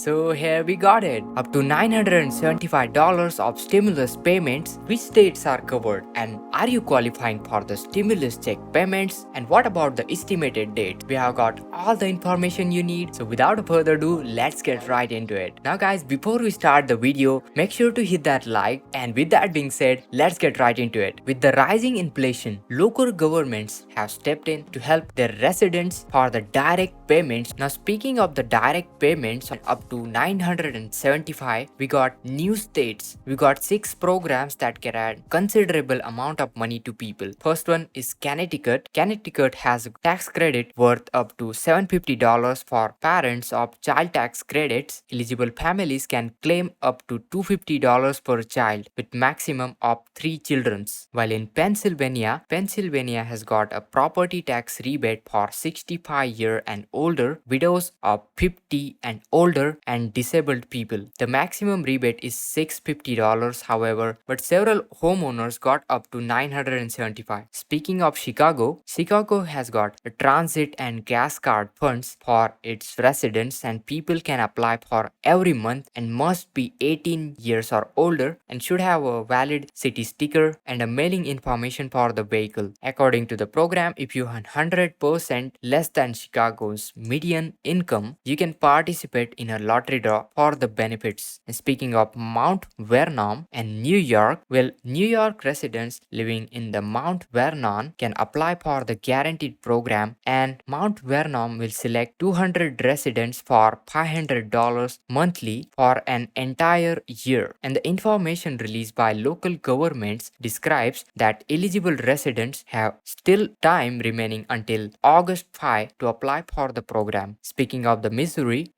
So here we got it. Up to $975 of stimulus payments. Which states are covered? And are you qualifying for the stimulus check payments? And what about the estimated date? We have got all the information you need. So without further ado, let's get right into it. Now guys, before we start the video, make sure to hit that like. And with that being said, let's get right into it. With the rising inflation, local governments have stepped in to help their residents for the direct payments. Now speaking of the direct payments, up to 975, we got new states. We got 6 programs that can add considerable amount of money to people. First one is Connecticut. Connecticut has a tax credit worth up to $750 for parents of child tax credits. Eligible families can claim up to $250 per child with maximum of 3 children. While in Pennsylvania has got a property tax rebate for 65 and older, widows of 50 and older, and disabled people. The maximum rebate is $650, however, but several homeowners got up to $975. Speaking of Chicago has got a transit and gas card funds for its residents, and people can apply for every month and must be 18 years or older and should have a valid city sticker and a mailing information for the vehicle. According to the program, if you earn 100% less than Chicago's median income, you can participate in a lottery draw for the benefits. And speaking of Mount Vernon and New York, well, New York residents living in the Mount Vernon can apply for the guaranteed program, and Mount Vernon will select 200 residents for $500 monthly for an entire year. And the information released by local governments describes that eligible residents have still time remaining until August 5 to apply for the program. Speaking of the Missouri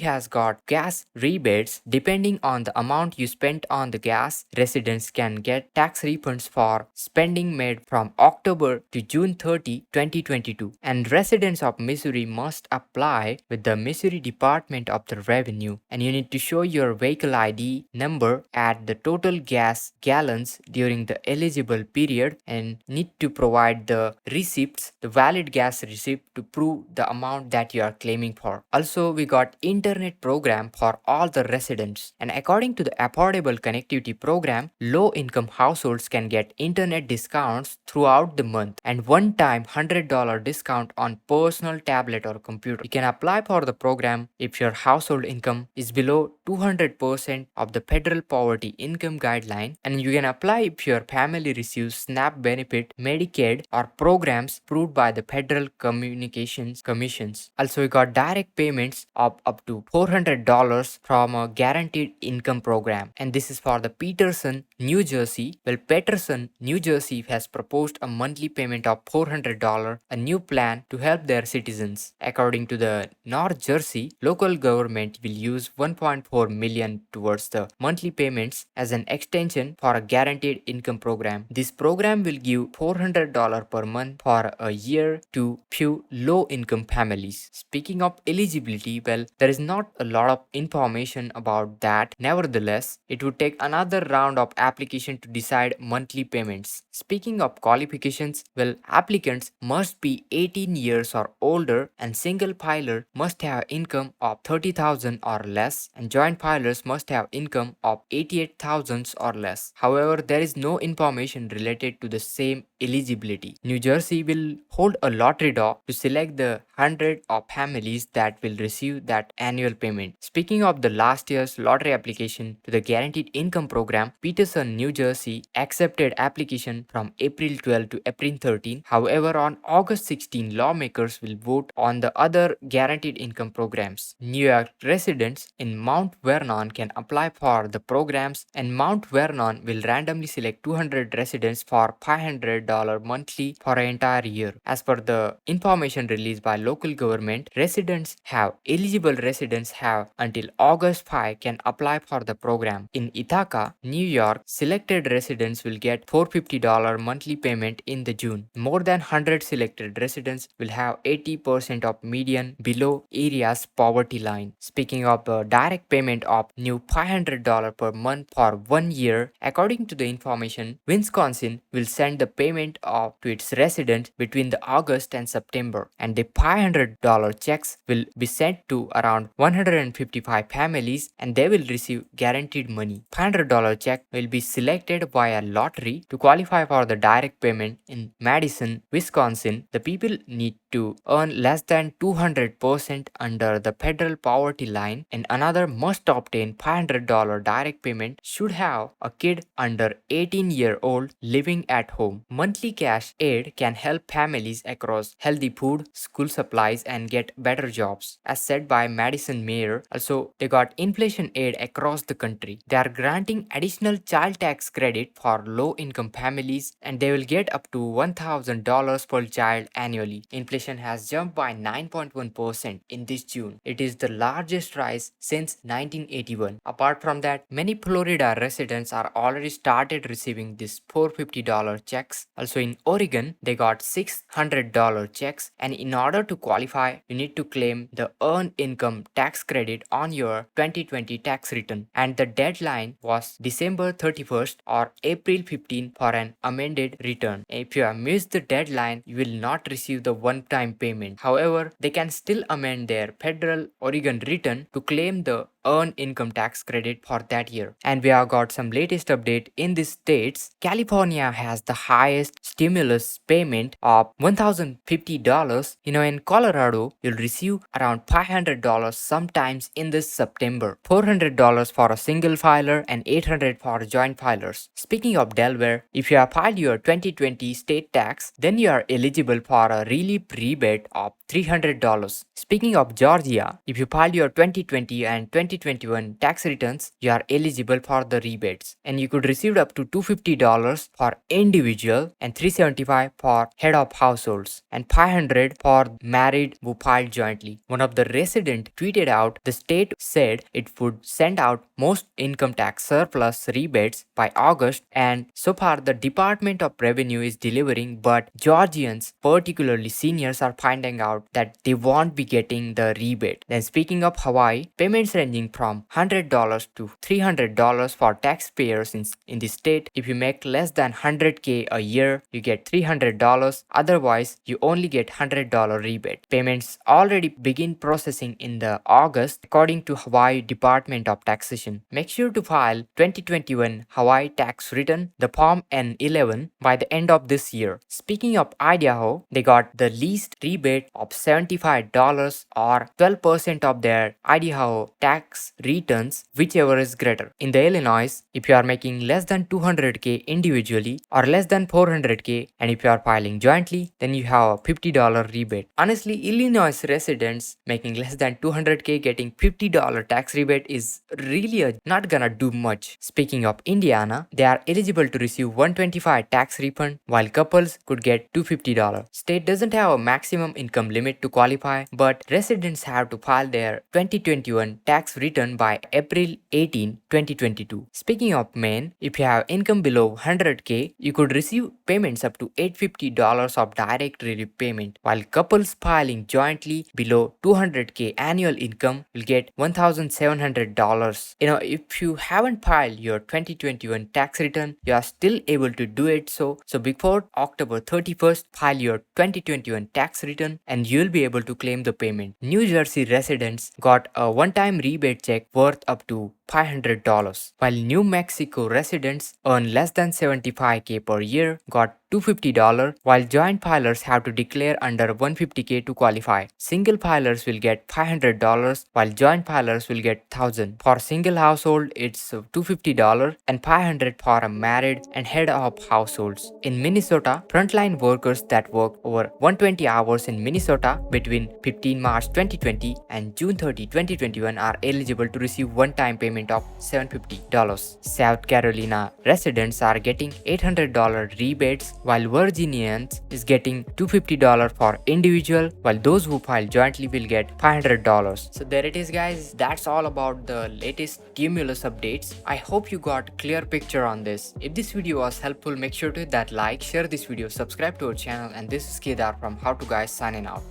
has got gas rebates. Depending on the amount you spent on the gas, residents can get tax refunds for spending made from October to June 30, 2022. And residents of Missouri must apply with the Missouri Department of the Revenue, and you need to show your vehicle ID number at the total gas gallons during the eligible period, and need to provide the receipts, the valid gas receipt, to prove the amount that you are claiming for. Also, we got internet program for all the residents, and according to the Affordable Connectivity Program, low income households can get internet discounts throughout the month and one-time $100 discount on personal tablet or computer. You can apply for the program if your household income is below 200% of the federal poverty income guideline, and you can apply if your family receives SNAP benefit, Medicaid, or programs approved by the Federal Communications Commissions. Also, we got direct payments of up to $400 from a guaranteed income program, and this is for the Peterson, New Jersey. Well, Peterson, New Jersey has proposed a monthly payment of $400, a new plan to help their citizens. According to the North Jersey, local government will use $1.4 million towards the monthly payments as an extension for a guaranteed income program. This program will give $400 per month for a year to few low-income families. Speaking of eligibility, well, there is not a lot of information about that. Nevertheless, it would take another round of application to decide monthly payments. Speaking of qualifications, well, applicants must be 18 years or older, and single filer must have income of $30,000 or less, and joint filers must have income of $88,000 or less. However, there is no information related to the same eligibility. New Jersey will hold a lottery draw to select the 100 of families that will receive that annual payment. Speaking of the last year's lottery application to the Guaranteed Income Program, Peterson, New Jersey accepted application from April 12 to April 13. However, on August 16, lawmakers will vote on the other Guaranteed Income Programs. New York residents in Mount Vernon can apply for the programs, and Mount Vernon will randomly select 200 residents for $500 monthly for an entire year. As per the information released by local government, eligible residents have until August 5 can apply for the program. In Ithaca, New York, selected residents will get $450 monthly payment in the June. More than 100 selected residents will have 80% of median below area's poverty line. Speaking of the direct payment of new $500 per month for 1 year, according to the information, Wisconsin will send the payment to its residents between the August and September, and the $500 checks will be sent to around 155 families and they will receive guaranteed money. $500 check will be selected via lottery. To qualify for the direct payment in Madison, Wisconsin, the people need to earn less than 200% under the federal poverty line, and another must obtain $500 direct payment should have a kid under 18-year-old living at home. Monthly cash aid can help families across healthy food, school supplies, and get better jobs. As said by Madison Mayor, also they got inflation aid across the country. They are granting additional child tax credit for low-income families and they will get up to $1,000 per child annually. Inflation has jumped by 9.1% in this June. It is the largest rise since 1981. Apart from that, many Florida residents are already started receiving these $450 checks. Also in Oregon, they got $600 checks, and in order to qualify, you need to claim the earned income tax credit on your 2020 tax return, and the deadline was December 31st or April 15 for an amended return. If you have missed the deadline, you will not receive the one-time payment. However, they can still amend their federal Oregon return to claim the earned income tax credit for that year. And we have got some latest update in these states. California has the highest stimulus payment of $1,050. In Colorado, you'll receive around $500 sometimes in this September. $400 for a single filer and $800 for joint filers. Speaking of Delaware, if you have filed your 2020 state tax, then you are eligible for a relief rebate of $300. Speaking of Georgia, if you filed your 2020 and 2021 tax returns, you are eligible for the rebates, and you could receive up to $250 for individual and $375 for head of households and $500 for married who filed jointly. One of the residents tweeted out the state said it would send out most income tax surplus rebates by August, and so far the Department of Revenue is delivering, but Georgians, particularly seniors, are finding out that they won't be getting the rebate. Then speaking of Hawaii, payments ranging from $100 to $300 for taxpayers in the state. If you make less than $100K a year, you get $300. Otherwise, you only get $100 rebate. Payments already begin processing in the August according to Hawaii Department of Taxation. Make sure to file 2021 Hawaii tax return, the Form N11, by the end of this year. Speaking of Idaho, they got the least rebate of $75 or 12% of their Idaho tax returns, whichever is greater. In the Illinois, if you are making less than $200K individually or less than $400K, and if you are filing jointly, then you have a $50 rebate. Honestly, Illinois residents making less than $200K getting $50 tax rebate is really not gonna do much. Speaking of Indiana, they are eligible to receive $125 tax refund while couples could get $250. State doesn't have a maximum income limit to qualify, but residents have to file their 2021 tax return by April 18, 2022. Speaking of Maine, if you have income below $100K, you could receive payments up to $850 of direct relief payment, while couples filing jointly below $200K annual income will get $1,700. If you haven't filed your 2021 tax return, you are still able to do it. So before October 31st, file your 2021 tax return and you'll be able to claim the payment. New Jersey residents got a one-time rebate check worth up to $500, while New Mexico residents earn less than $75K per year got $250, while joint filers have to declare under $150K to qualify. Single filers will get $500, while joint filers will get $1,000. For single household, it's $250 and $500 for a married and head of households. In Minnesota, frontline workers that work over 120 hours in Minnesota between 15 March 2020 and June 30, 2021 are eligible to receive one-time payment of $750. South Carolina residents are getting $800 rebates, while Virginians is getting $250 for individual, while those who file jointly will get $500. So there it is, guys. That's all about the latest stimulus updates. I hope you got clear picture on this. If this video was helpful, make sure to hit that like, share this video, subscribe to our channel, and this is Kedar from How To Guys signing out.